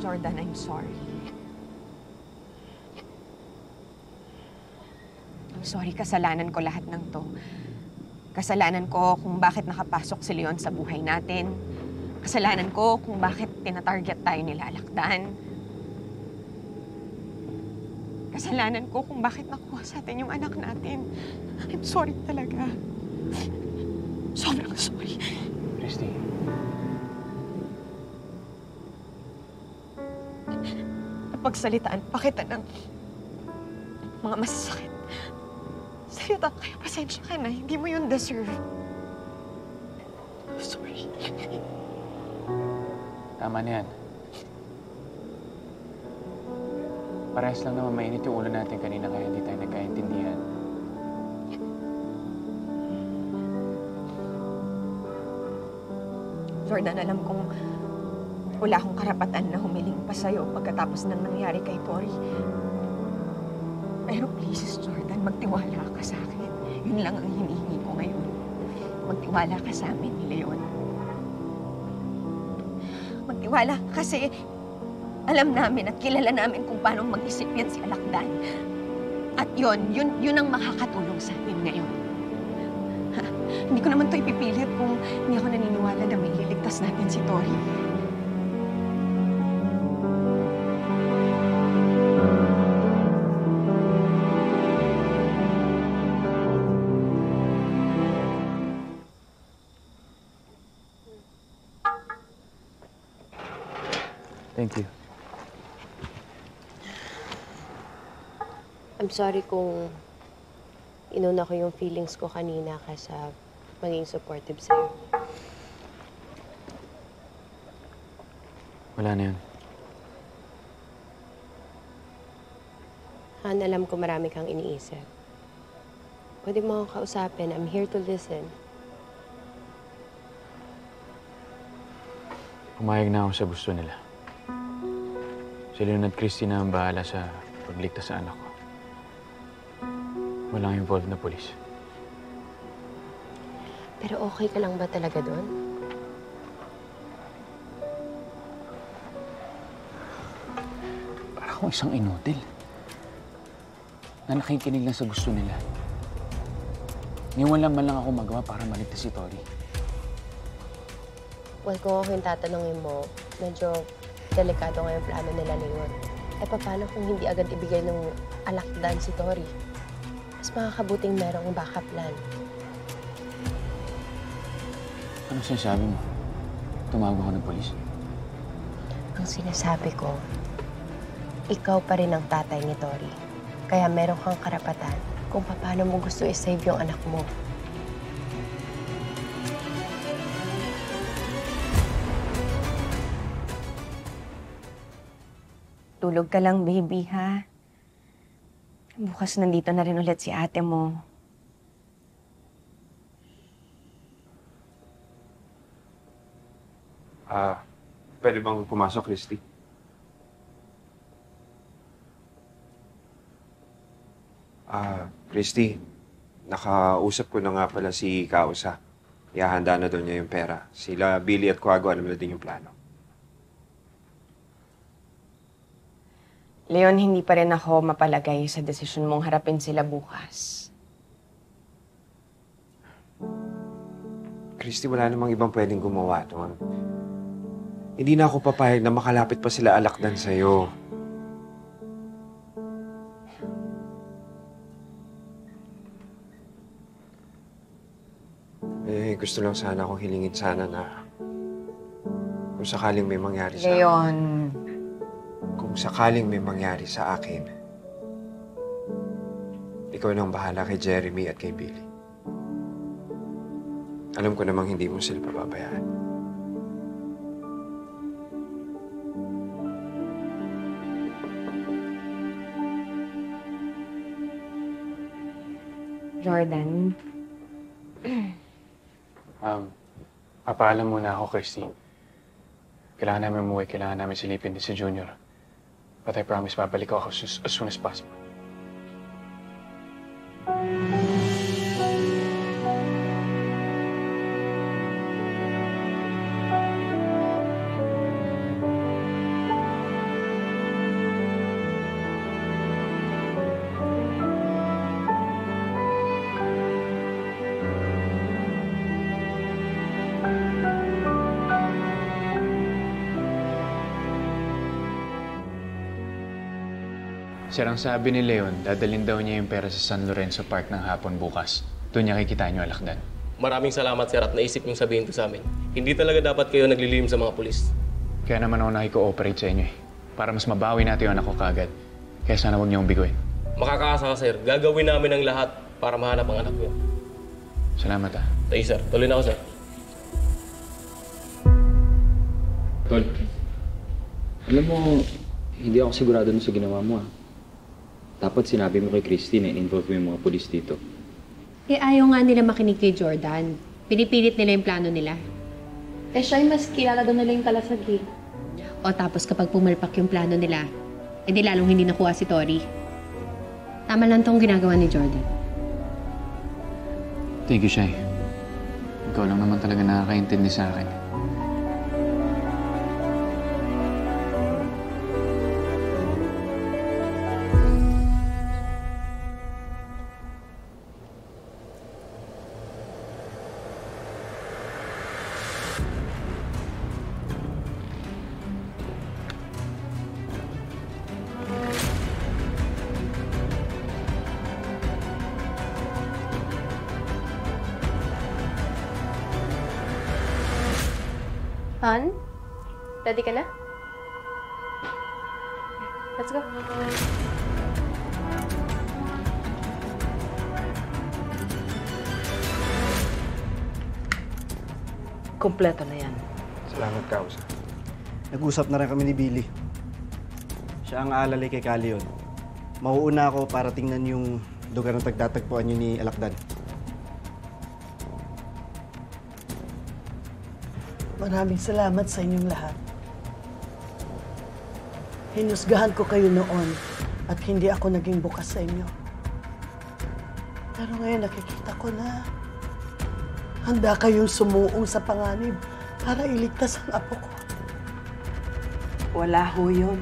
Jordan, I'm sorry. I'm sorry, kasalanan ko lahat ng to. Kasalanan ko kung bakit nakapasok si Leon sa buhay natin. Kasalanan ko kung bakit tinatarget tayo nila Alakdan. Kasalanan ko kung bakit nakuha sa atin yung anak natin. I'm sorry talaga. Sobrang sorry. Christy. Pagsalitaan pa kita ng mga masasakit. Sa'yo kaya pasensya ka na. Hindi mo yun deserve. I'm sorry. Tama na yan. Parehas lang naman mainit yung ulo natin kanina kaya hindi tayo nagkaintindihan. Jordan, alam kong wala akong karapatan na humiling pa sa'yo pagkatapos ng nangyari kay Tori. Pero please, Jordan, magtiwala ka sa akin. Yun lang ang hinihingi ko ngayon. Magtiwala ka sa amin ni Leon. Magtiwala kasi alam namin at kilala namin kung paano mag-isip yan si Alakdan. At yun ang makakatulong sa atin ngayon. Ha? Hindi ko naman ito ipipilit kung hindi ako naniniwala na may liligtas natin si Tori. Thank you. I'm sorry kung inuna ko yung feelings ko kanina kaysa maging supportive sa'yo. Wala na yun. Han, alam ko marami kang iniisip. Pwede mo akong kausapin. I'm here to listen. Pumayag na ako sa gusto nila. Si Leon at Christy na ang bahala sa pagligtas sa anak ko. Walang involved na polis. Pero okay ka lang ba talaga doon? Para akong isang inutil. Na nakikinig lang sa gusto nila. Niwalan man lang ako magawa para maligtas si Tori. Well, kung ako yung tatanungin mo, medyo delikado nga yung plano nila Leon. Eh, paano kung hindi agad ibigay ng Alakdan si Tori? Mas makakabuting merong backup plan. Anong sinasabi mo? Tumawag ako ng polis? Ang sinasabi ko, ikaw pa rin ang tatay ni Tori. Kaya meron kang karapatan kung paano mo gusto i-save yung anak mo. Tulog ka lang, baby, ha? Bukas nandito na rin ulit si ate mo. Pwede bang pumasok, Christy? Christy, nakausap ko na nga pala si Kausa. Ihahanda na doon niya yung pera. Sila Billy at Quago, alam na din yung plano. Leon, hindi pa rin ako mapalagay sa desisyon mong harapin sila bukas. Christy, wala namang ibang pwedeng gumawa doon. Hindi na ako papayag na makalapit pa sila Alakdan sa'yo. Gusto lang sana akong hilingin sana na kung sakaling may mangyari sa Leon. Kung sakaling may mangyari sa akin, ikaw nang bahala kay Jeremy at kay Billy. Alam ko namang hindi mo sila pababayaan. Jordan. Papaalam muna ako, Christy. Kailangan namin umuwi, kailangan namin silipin din si Junior. But I promise, babalik ako as soon as possible. Sir, ang sabi ni Leon, dadalhin daw niya yung pera sa San Lorenzo Park ng hapon bukas. Doon niya kikitain yung alakdan. Maraming salamat, sir, at naisip niyong sabihin to sa amin. Hindi talaga dapat kayo naglilihim sa mga pulis. Kaya naman ako nakiko-operate sa inyo eh. Para mas mabawi natin yung anak ko kaagad. Kaya sana huwag niyong biguin. Makakaasa ka, sir. Gagawin namin ang lahat para mahanap ang anak niyo. Salamat ah. Tayo, sir. Tuloy na ako, sir. Tol, alam mo, hindi ako sigurado dun sa ginawa mo ah. Dapat sinabi mo kay Christy na in-involve mo yung mga polis dito. Eh, ayaw nga nila makinig kay Jordan. Pinipilit nila yung plano nila. Eh, siya mas kilala daw nila yung talasag eh. O tapos kapag pumalpak yung plano nila, edi lalong hindi nakuha si Tori. Tama lang tong ginagawa ni Jordan. Thank you, Shai. Ikaw lang naman talaga nakakaintindi sa akin. Han? Ready ka na? Let's go. Kompleto na yan. Salamat, Kausa. Nag-usap na rin kami ni Billy. Siya ang aalalay kay Calion. Mauuna ako para tingnan yung lugar ng pagtatagpuan niyo ni Alakdan. Maraming salamat sa inyong lahat. Hinusgahan ko kayo noon at hindi ako naging bukas sa inyo. Pero ngayon nakikita ko na handa kayong sumuong sa panganib para iligtas ang apo ko. Wala ho yun.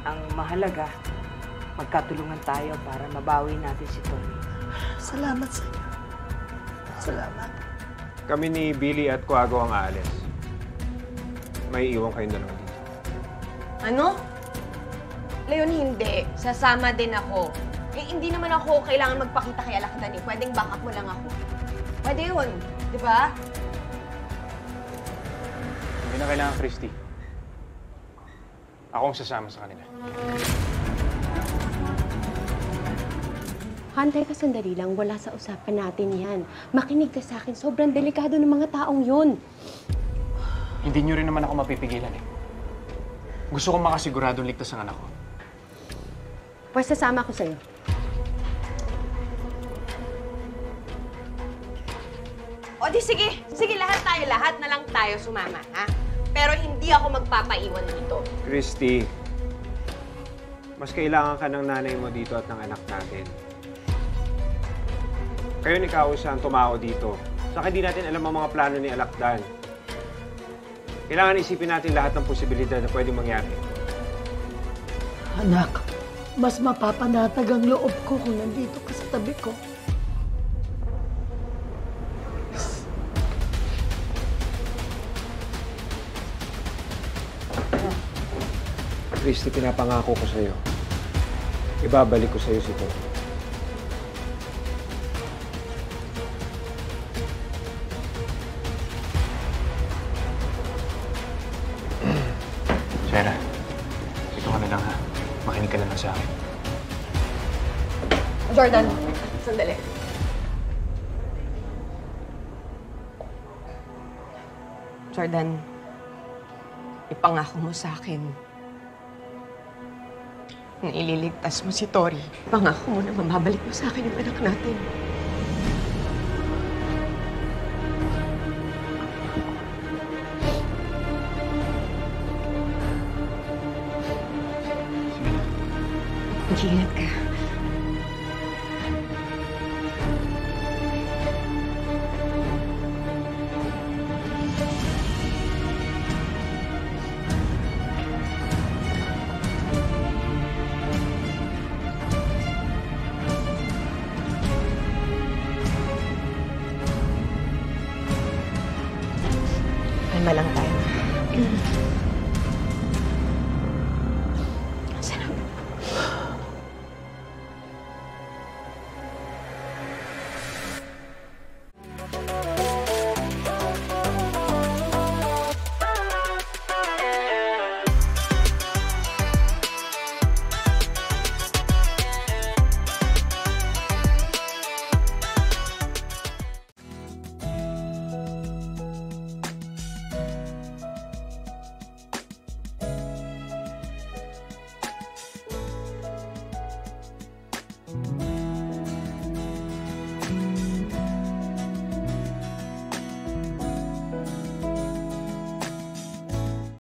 Ang mahalaga, magkatulungan tayo para mabawi natin si Tony. Salamat sa inyo. Salamat. Kami ni Billy at Kuago ang aalis. May iwan kayong dalawa dito. Ano? Leon, hindi. Sasama din ako. Eh, hindi naman ako kailangan magpakita kay Alakdan eh. Pwedeng backup mo lang ako. Pwede yun. Di ba? Hindi na kailangan, Christy. Ako ang sasama sa kanila. Hantay ka sandali lang, wala sa usapan natin yan. Makinig ka sa akin, sobrang delikado ng mga taong yun. Hindi niyo rin naman ako mapipigilan eh. Gusto kong makasiguradong ligtas ang anak ko. Pwes sasama ko sa'yo. O di sige. Sige, lahat na lang tayo sumama, ha? Pero hindi ako magpapaiwan dito. Christy, mas kailangan ka ng nanay mo dito at ng anak natin. Kayo ni Kausa ang tumao dito. Saka hindi natin alam ang mga plano ni Alakdan. Kailangan isipin natin lahat ng posibilidad na pwedeng mangyari. Anak, mas mapapanatag ang loob ko kung nandito ka sa tabi ko. Christy, pinapangako ko sa'yo. Ibabalik ko sa'yo si Tony. Sarah, ito ka na lang ha. Makinig ka lang sa akin. Jordan, sandali. Jordan, ipangako mo sa akin na ililigtas mo si Tori. Pangako mo na mababalik mo sa akin yung anak natin. Mag-iingat ka. Kalma lang tayo.